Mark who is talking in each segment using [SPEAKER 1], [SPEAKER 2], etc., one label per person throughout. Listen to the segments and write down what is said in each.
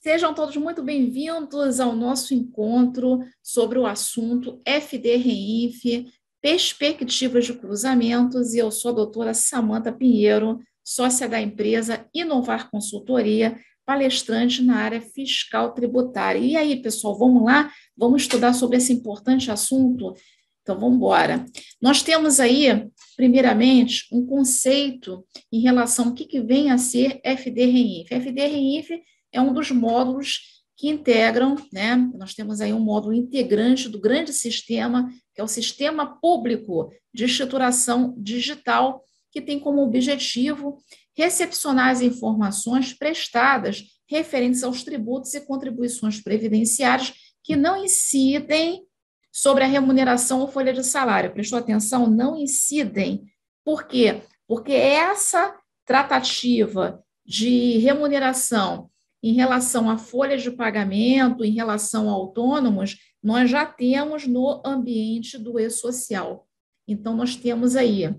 [SPEAKER 1] Sejam todos muito bem-vindos ao nosso encontro sobre o assunto FD-REINF, perspectivas de cruzamentos, e eu sou a doutora Samanta Pinheiro, sócia da empresa Inovar Consultoria, palestrante na área fiscal tributária. E aí, pessoal, vamos lá? Vamos estudar sobre esse importante assunto? Então, vamos embora. Nós temos aí, primeiramente, um conceito em relação ao que vem a ser FD-REINF. FD-REINF é um dos módulos que integram, né? Nós temos aí um módulo integrante do grande sistema, que é o Sistema Público de Escrituração Digital, que tem como objetivo recepcionar as informações prestadas referentes aos tributos e contribuições previdenciárias que não incidem sobre a remuneração ou folha de salário. Prestou atenção? Não incidem. Por quê? Porque essa tratativa de remuneração em relação à folha de pagamento, em relação a autônomos, nós já temos no ambiente do e-social. Então, nós temos aí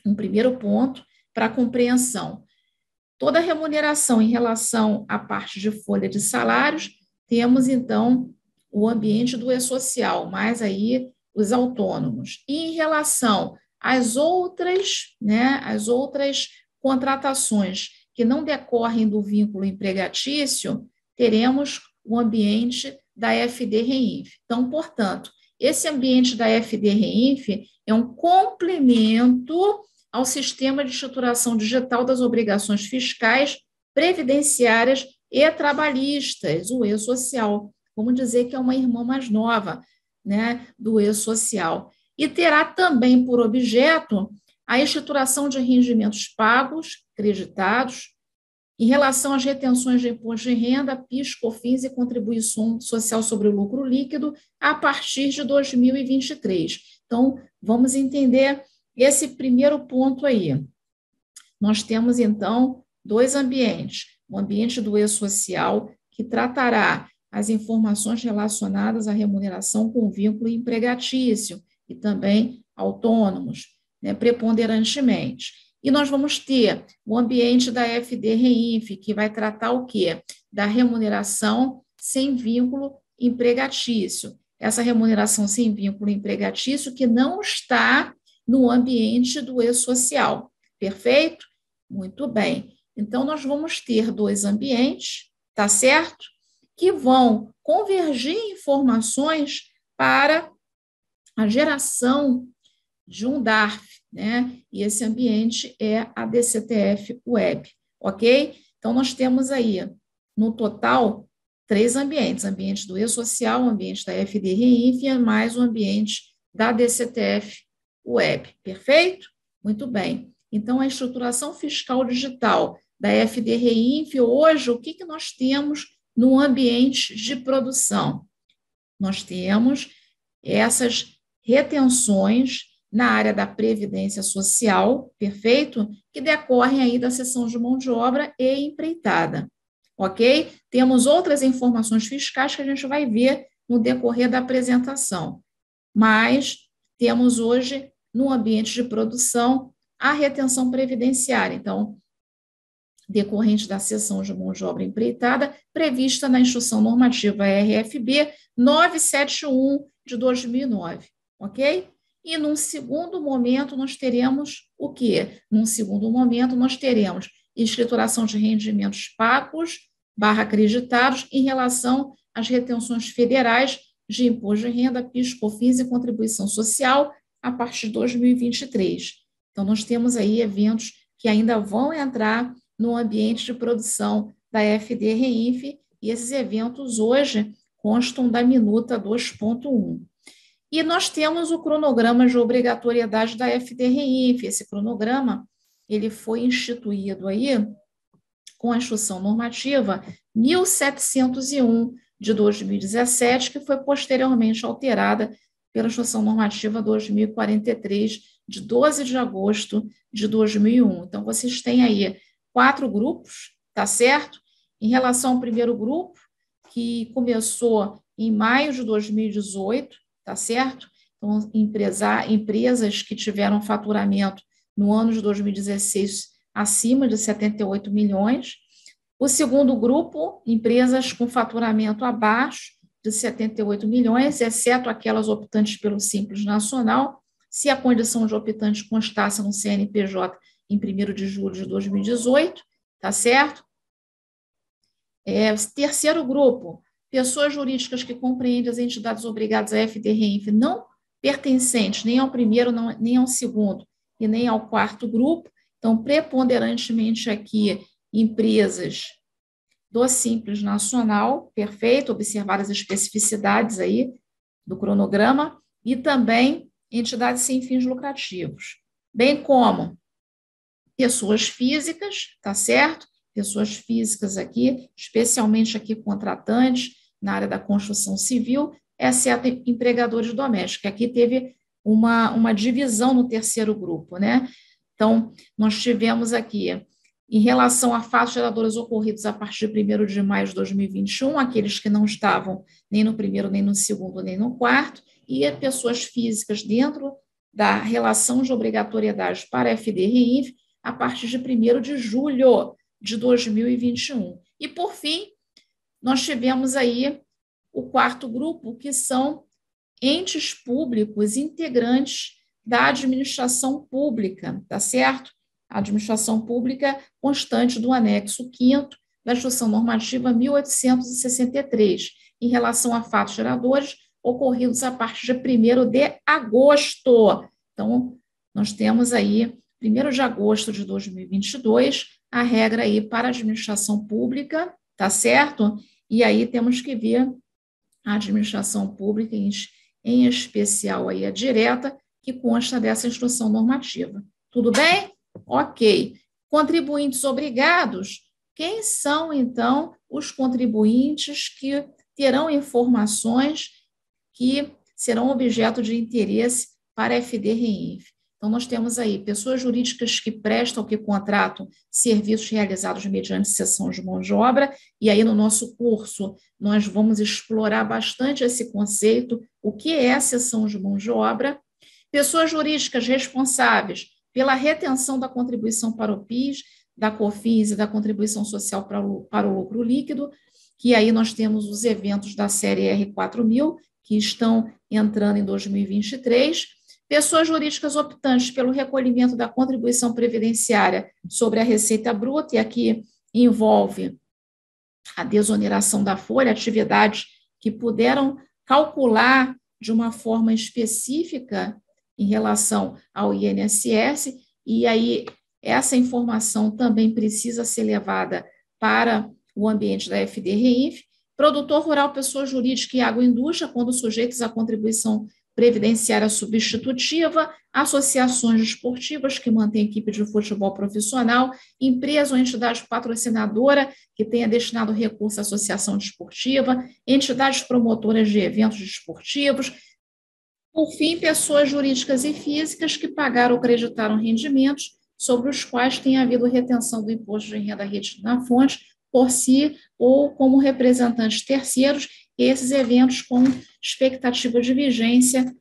[SPEAKER 1] um primeiro ponto para a compreensão. Toda remuneração em relação à parte de folha de salários, temos, então, o ambiente do e-social, mais aí os autônomos. E em relação às outras, né, as outras contratações que não decorrem do vínculo empregatício, teremos o ambiente da FD-REINF. Então, portanto, esse ambiente da FD-REINF é um complemento ao sistema de estruturação digital das obrigações fiscais, previdenciárias e trabalhistas, o e-social. Vamos dizer que é uma irmã mais nova, né, do e-social. E terá também por objeto a estruturação de rendimentos pagos, creditados, em relação às retenções de imposto de renda, PIS, COFINS e contribuição social sobre o lucro líquido a partir de 2023. Então, vamos entender esse primeiro ponto aí. Nós temos, então, dois ambientes. O ambiente do e-social, que tratará as informações relacionadas à remuneração com vínculo empregatício e também autônomos, né, preponderantemente. E nós vamos ter o ambiente da FD-REINF, que vai tratar o quê? Da remuneração sem vínculo empregatício. Essa remuneração sem vínculo empregatício que não está no ambiente do e-social. Perfeito? Muito bem. Então, nós vamos ter dois ambientes, tá certo? Que vão convergir informações para a geração de um DARF, né? E esse ambiente é a DCTF Web, ok? Então, nós temos aí, no total, três ambientes: ambiente do e-social, ambiente da FD-REINF e mais o ambiente da DCTF Web, perfeito? Muito bem. Então, a estruturação fiscal digital da FD-REINF, hoje, o que nós temos no ambiente de produção? Nós temos essas retenções na área da previdência social, perfeito? Que decorrem aí da cessão de mão de obra e empreitada, ok? Temos outras informações fiscais que a gente vai ver no decorrer da apresentação, mas temos hoje, no ambiente de produção, a retenção previdenciária, então, decorrente da cessão de mão de obra empreitada, prevista na Instrução Normativa RFB 971 de 2009, ok? E, num segundo momento, nós teremos o quê? Num segundo momento, nós teremos escrituração de rendimentos pagos / acreditados em relação às retenções federais de imposto de renda, PIS, COFINS e contribuição social a partir de 2023. Então, nós temos aí eventos que ainda vão entrar no ambiente de produção da FD-REINF, e esses eventos hoje constam da minuta 2.1. E nós temos o cronograma de obrigatoriedade da FD-REINF. Esse cronograma ele foi instituído aí com a Instrução Normativa 1701 de 2017, que foi posteriormente alterada pela Instrução Normativa 2043 de 12 de agosto de 2001. Então, vocês têm aí 4 grupos, tá certo? Em relação ao primeiro grupo, que começou em maio de 2018, tá certo? Então, empresas que tiveram faturamento no ano de 2016 acima de 78 milhões, O segundo grupo, empresas com faturamento abaixo de 78 milhões, exceto aquelas optantes pelo Simples Nacional, se a condição de optante constasse no CNPJ em 1º de julho de 2018, tá certo? Terceiro grupo, pessoas jurídicas que compreendem as entidades obrigadas a FD-REINF não pertencentes nem ao primeiro, nem ao segundo e nem ao quarto grupo. Então, preponderantemente aqui, empresas do Simples Nacional, perfeito, observar as especificidades aí do cronograma, e também entidades sem fins lucrativos, bem como pessoas físicas, tá certo? Pessoas físicas aqui, especialmente aqui contratantes na área da construção civil, exceto empregadores domésticos. Aqui teve uma divisão no terceiro grupo, né? Então, nós tivemos aqui, em relação a fatos geradores ocorridos a partir de 1º de maio de 2021, aqueles que não estavam nem no primeiro, nem no segundo, nem no quarto, e pessoas físicas dentro da relação de obrigatoriedade para a FD-REINF a partir de 1º de julho de 2021. E, por fim, nós tivemos aí o quarto grupo, que são entes públicos integrantes da administração pública, tá certo? A administração pública constante do anexo 5º da Instrução Normativa 1863, em relação a fatos geradores ocorridos a partir de 1º de agosto. Então, nós temos aí, 1º de agosto de 2022, a regra aí para a administração pública, tá certo? E aí temos que ver a administração pública, em especial aí a direta, que consta dessa instrução normativa. Tudo bem? Ok. Contribuintes obrigados. Quem são, então, os contribuintes que terão informações que serão objeto de interesse para a FD-REINF? Então, nós temos aí pessoas jurídicas que prestam ou que contratam serviços realizados mediante cessão de mão de obra, e aí no nosso curso nós vamos explorar bastante esse conceito, o que é a cessão de mão de obra. Pessoas jurídicas responsáveis pela retenção da contribuição para o PIS, da COFINS e da contribuição social para o lucro líquido, que aí nós temos os eventos da série R4000, que estão entrando em 2023, pessoas jurídicas optantes pelo recolhimento da contribuição previdenciária sobre a receita bruta, e aqui envolve a desoneração da folha, atividades que puderam calcular de uma forma específica em relação ao INSS, e aí essa informação também precisa ser levada para o ambiente da FD-REINF. Produtor rural, pessoa jurídica e agroindústria, quando sujeitos à contribuição previdenciária substitutiva, associações esportivas que mantêm equipe de futebol profissional, empresa ou entidade patrocinadora que tenha destinado recurso à associação desportiva, entidades promotoras de eventos desportivos. Por fim, pessoas jurídicas e físicas que pagaram ou creditaram rendimentos sobre os quais tem havido retenção do imposto de renda retido na fonte por si ou como representantes terceiros, esses eventos com expectativa de vigência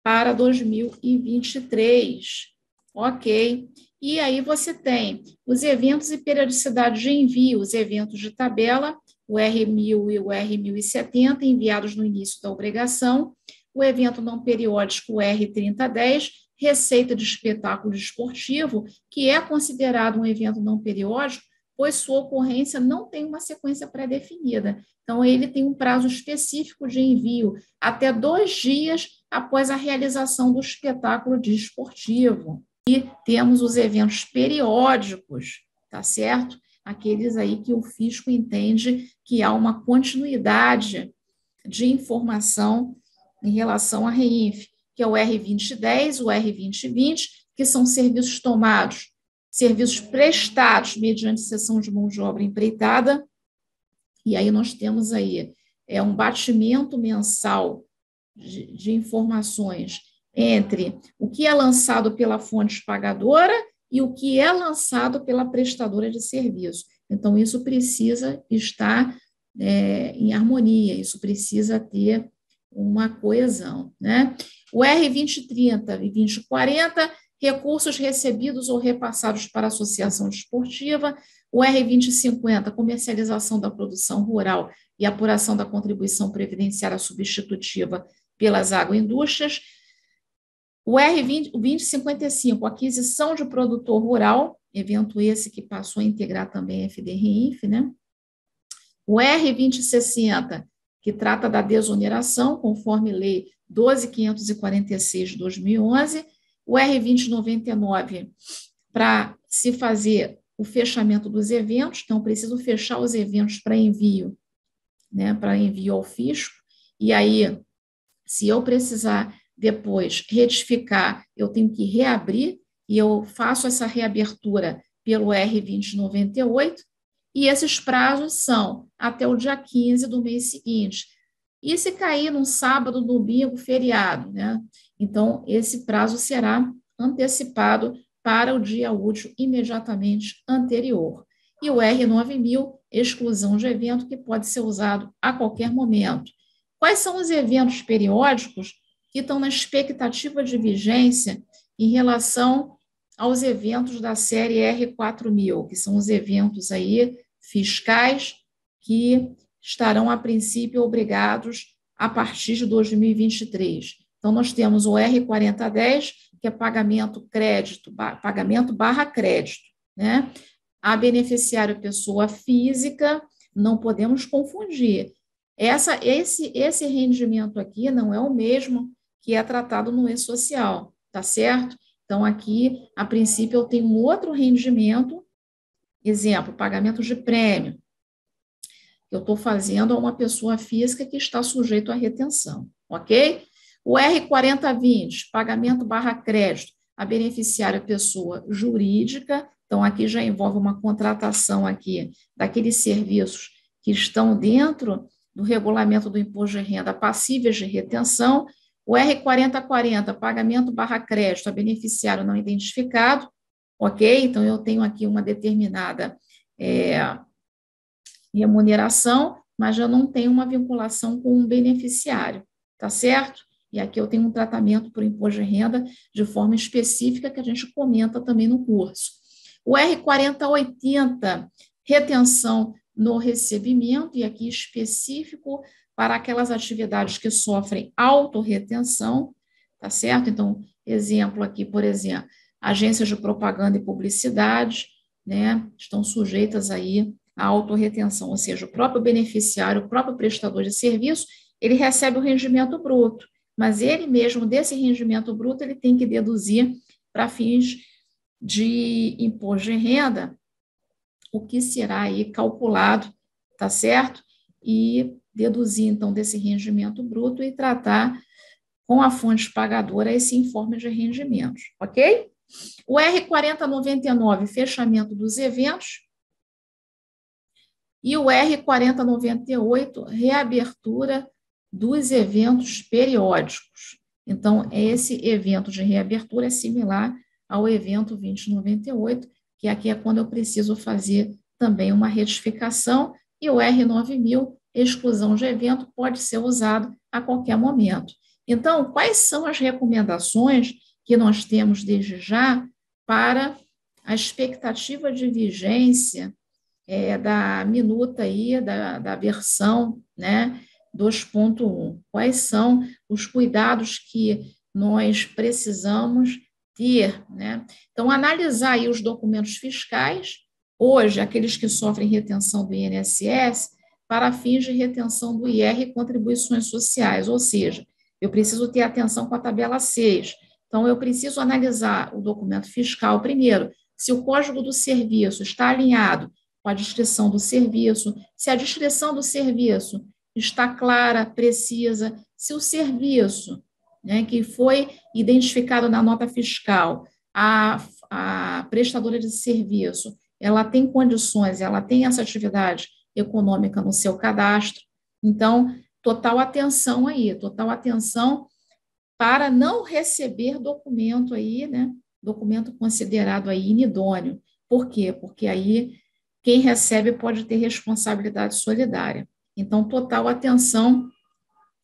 [SPEAKER 1] para 2023. Ok. E aí você tem os eventos e periodicidade de envio, os eventos de tabela, o R1000 e o R1070, enviados no início da obrigação, o evento não periódico, o R3010, receita de espetáculo desportivo, que é considerado um evento não periódico, pois sua ocorrência não tem uma sequência pré-definida. Então, ele tem um prazo específico de envio, até 2 dias após a realização do espetáculo desportivo. E temos os eventos periódicos, tá certo? Aqueles aí que o fisco entende que há uma continuidade de informação em relação à REINF, que é o R2010, o R2020, que são serviços tomados, serviços prestados mediante cessão de mão de obra empreitada, e aí nós temos aí um batimento mensal de informações entre o que é lançado pela fonte pagadora e o que é lançado pela prestadora de serviço. Então, isso precisa estar em harmonia, isso precisa ter uma coesão, né? O R2030 e 2040, recursos recebidos ou repassados para a associação desportiva, O R2050, comercialização da produção rural e apuração da contribuição previdenciária substitutiva pelas agroindústrias. O R2055, aquisição de produtor rural, evento esse que passou a integrar também a FDRINF, né? O R2060, que trata da desoneração, conforme lei 12.546 de 2011. O R2099, para se fazer o fechamento dos eventos, então preciso fechar os eventos para envio, né, para envio ao fisco, e aí, se eu precisar depois retificar, eu tenho que reabrir, e eu faço essa reabertura pelo R2098, e esses prazos são até o dia 15 do mês seguinte. E se cair num sábado, domingo, feriado, né? Então, esse prazo será antecipado para o dia útil imediatamente anterior. E o R9000, exclusão de evento, que pode ser usado a qualquer momento. Quais são os eventos periódicos que estão na expectativa de vigência em relação aos eventos da série R4000, que são os eventos aí fiscais que estarão, a princípio, obrigados a partir de 2023. Então, nós temos o R4010, que é pagamento crédito, pagamento barra crédito, né? A beneficiário pessoa física, não podemos confundir. Esse rendimento aqui não é o mesmo que é tratado no E-Social, tá certo? Então, aqui, a princípio, eu tenho um outro rendimento, exemplo, pagamento de prêmio, que eu estou fazendo a uma pessoa física que está sujeito à retenção, ok? O R4020, pagamento barra crédito, a beneficiária pessoa jurídica, então aqui já envolve uma contratação aqui daqueles serviços que estão dentro do regulamento do imposto de renda passíveis de retenção. O R4040, pagamento barra crédito, a beneficiário não identificado, ok? Então, eu tenho aqui uma determinada remuneração, mas já não tenho uma vinculação com um beneficiário, tá certo? E aqui eu tenho um tratamento por imposto de renda de forma específica que a gente comenta também no curso. O R4080, retenção no recebimento, e aqui específico para aquelas atividades que sofrem autorretenção, tá certo? Então, exemplo aqui, por exemplo, agências de propaganda e publicidade, né, estão sujeitas aí à autorretenção, ou seja, o próprio beneficiário, o próprio prestador de serviço, ele recebe o rendimento bruto, mas ele mesmo, desse rendimento bruto, ele tem que deduzir para fins de imposto de renda o que será aí calculado, tá certo? E deduzir, então, desse rendimento bruto e tratar com a fonte pagadora esse informe de rendimentos, ok? O R4099, fechamento dos eventos, e o R4098, reabertura dos eventos periódicos. Então, esse evento de reabertura é similar ao evento 2098, que aqui é quando eu preciso fazer também uma retificação, e o R9000, exclusão de evento, pode ser usado a qualquer momento. Então, quais são as recomendações que nós temos desde já para a expectativa de vigência da minuta aí, da versão, né, 2.1? Quais são os cuidados que nós precisamos ter, né? Então, analisar aí os documentos fiscais, hoje, aqueles que sofrem retenção do INSS, para fins de retenção do IR e contribuições sociais, ou seja, eu preciso ter atenção com a tabela 6. Então, eu preciso analisar o documento fiscal primeiro, se o código do serviço está alinhado com a descrição do serviço, se a descrição do serviço está clara, precisa, se o serviço, né, que foi identificado na nota fiscal, a prestadora de serviço, ela tem condições, ela tem essa atividade econômica no seu cadastro. Então, total atenção aí, total atenção para não receber documento aí, né, documento considerado aí inidôneo. Por quê? Porque aí quem recebe pode ter responsabilidade solidária. Então, total atenção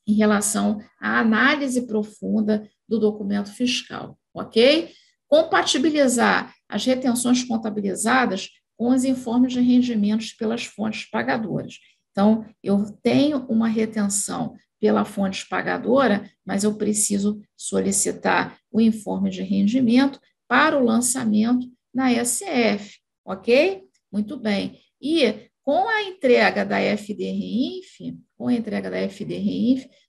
[SPEAKER 1] em relação à análise profunda do documento fiscal, ok? Compatibilizar as retenções contabilizadas com os informes de rendimentos pelas fontes pagadoras. Então, eu tenho uma retenção pela fonte pagadora, mas eu preciso solicitar o informe de rendimento para o lançamento na SF, ok? Muito bem. E com a entrega da FD-REINF,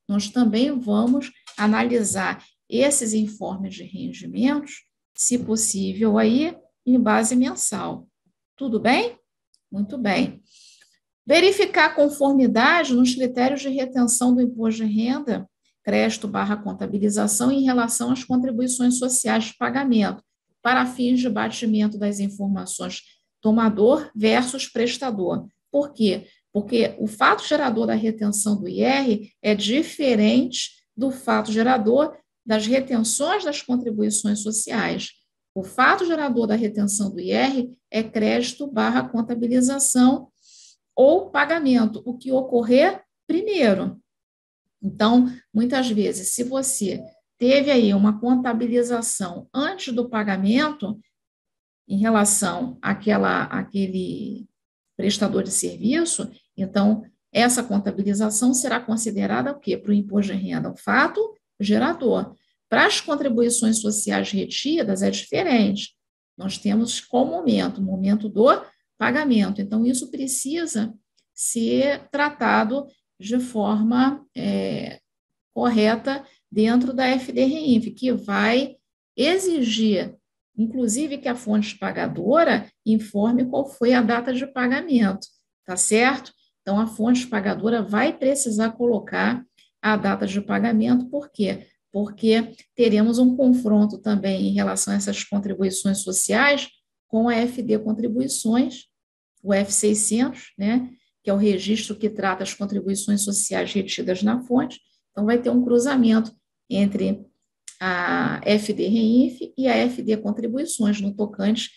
[SPEAKER 1] nós também vamos analisar esses informes de rendimentos, se possível, aí, em base mensal. Tudo bem? Muito bem. Verificar a conformidade nos critérios de retenção do imposto de renda, crédito/contabilização em relação às contribuições sociais de pagamento, para fins de batimento das informações tomador versus prestador. Por quê? Porque o fato gerador da retenção do IR é diferente do fato gerador das retenções das contribuições sociais. O fato gerador da retenção do IR é crédito/contabilização ou pagamento, o que ocorrer primeiro. Então, muitas vezes, se você teve aí uma contabilização antes do pagamento, em relação àquele prestador de serviço, então, essa contabilização será considerada o quê? Para o imposto de renda, o fato gerador. Para as contribuições sociais retidas, é diferente. Nós temos qual momento? O momento do pagamento. Então, isso precisa ser tratado de forma correta dentro da FD-REINF, que vai exigir, inclusive, que a fonte pagadora informe qual foi a data de pagamento, tá certo? Então, a fonte pagadora vai precisar colocar a data de pagamento, por quê? Porque teremos um confronto também em relação a essas contribuições sociais com a FD Contribuições, o F600, né, que é o registro que trata as contribuições sociais retidas na fonte. Então, vai ter um cruzamento entre a FD-REINF e a FD Contribuições, no tocante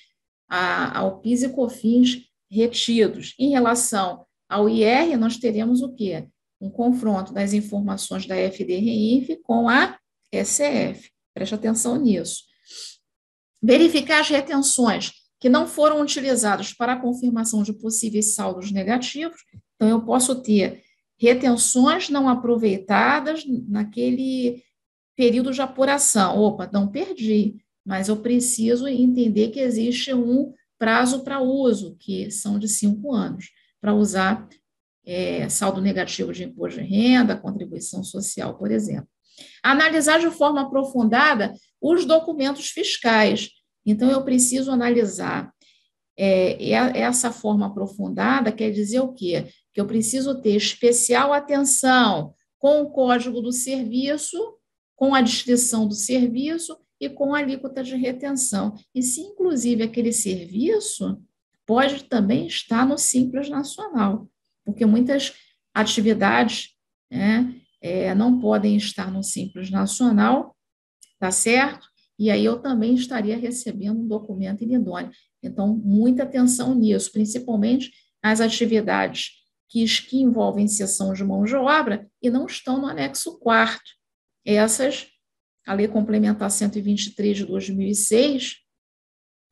[SPEAKER 1] ao PIS e COFINS retidos. Em relação ao IR, nós teremos o quê? Um confronto das informações da FD-REINF com a SF. Preste atenção nisso. Verificar as retenções que não foram utilizadas para a confirmação de possíveis saldos negativos. Então, eu posso ter retenções não aproveitadas naquele período de apuração. Opa, não perdi, mas eu preciso entender que existe um prazo para uso, que são de 5 anos, para usar saldo negativo de imposto de renda, contribuição social, por exemplo. Analisar de forma aprofundada os documentos fiscais. Então, eu preciso analisar essa forma aprofundada, quer dizer o quê? Que eu preciso ter especial atenção com o código do serviço, com a descrição do serviço e com a alíquota de retenção. E se, inclusive, aquele serviço pode também estar no Simples Nacional, porque muitas atividades, né, não podem estar no Simples Nacional, tá certo? E aí eu também estaria recebendo um documento inidôneo. Então, muita atenção nisso, principalmente as atividades que envolvem cessão de mão de obra e não estão no anexo 4º. Essas, a Lei Complementar 123 de 2006,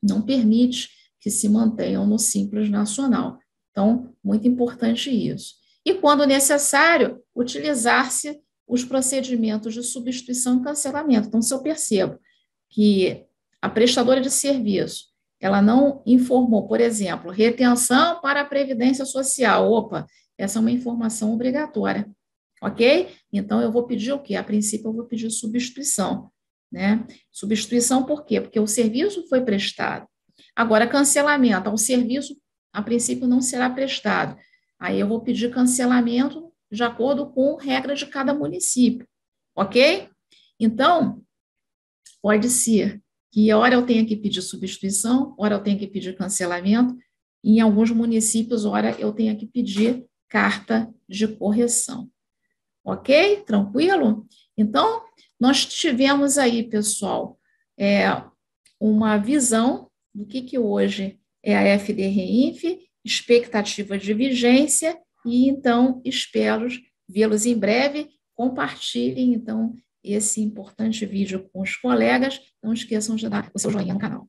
[SPEAKER 1] não permite que se mantenham no Simples Nacional. Então, muito importante isso. E, quando necessário, utilizar-se os procedimentos de substituição e cancelamento. Então, se eu percebo que a prestadora de serviço, ela não informou, por exemplo, retenção para a Previdência Social, opa, essa é uma informação obrigatória, ok? Então, eu vou pedir o quê? A princípio, eu vou pedir substituição, né? Substituição por quê? Porque o serviço foi prestado. Agora, cancelamento, o serviço, a princípio, não será prestado. Aí eu vou pedir cancelamento de acordo com regra de cada município, ok? Então, pode ser que hora eu tenha que pedir substituição, hora eu tenha que pedir cancelamento, e em alguns municípios, hora eu tenha que pedir carta de correção. Ok? Tranquilo? Então, nós tivemos aí, pessoal, uma visão do que hoje é a FD-REINF, expectativa de vigência, e então espero vê-los em breve. Compartilhem, então, esse importante vídeo com os colegas. Não esqueçam de dar o seu joinha no canal.